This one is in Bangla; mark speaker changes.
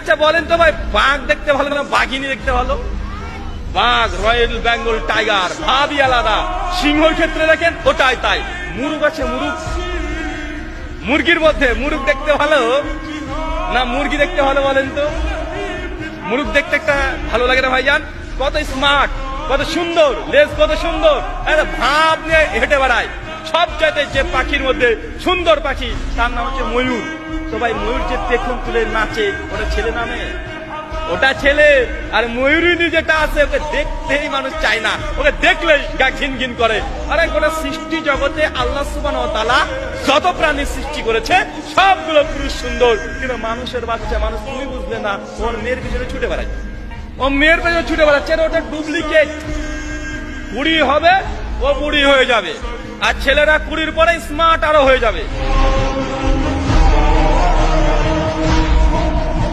Speaker 1: আচ্ছা বলেন তো ভাই, বাঘ দেখতে ভালো না বাঘিনী দেখতে ভালো? বাঘ, রয়্যাল বেঙ্গল টাইগার, ভাবই আলাদা। সিংহর ক্ষেত্রে দেখেন ওটাই তাই। মুরুগ আছে, মুরুগ, মুরগির মধ্যে মুরুগ দেখতে ভালো না মুরগি দেখতে ভালো বলেন তো? মুরুগ দেখতে একটা ভালো লাগে না ভাইজান? কত স্মার্ট, কত সুন্দর, লেজ কত সুন্দর, ভাব নিয়ে হেঁটে বেড়ায়। সবচাইতে যে পাখির মধ্যে সুন্দর পাখি তার নাম হচ্ছে ময়ূর। তো ভাই ময়ূর যে পেখম তুলে নাচে, ওটা ছেলে নামে? ওটা ছেলে। আর ময়ূরিনী যেটা আছে ওকে দেখতেই মানুষ চায় না, ওকে দেখলেই গা ঘিন ঘিন করে। আরে গোটা সৃষ্টি জগতে আল্লাহ সুবহানাহু ওয়া তাআলা যত প্রাণী সৃষ্টি করেছে সবগুলো পুরুষ সুন্দর, কিন্তু মানুষের বাচ্চা, মানুষ তুমি বুঝলে না, ওর মেয়ের পিছনে ছুটে বেড়ায়। ও মেয়ের পেছনে ছুটে বেড়াচ্ছে, ওটা ডুপ্লিকেট। বুড়ি হবে, ও বুড়ি হয়ে যাবে, আর ছেলেরা কুড়ির পরে স্মার্ট আরো হয়ে যাবে।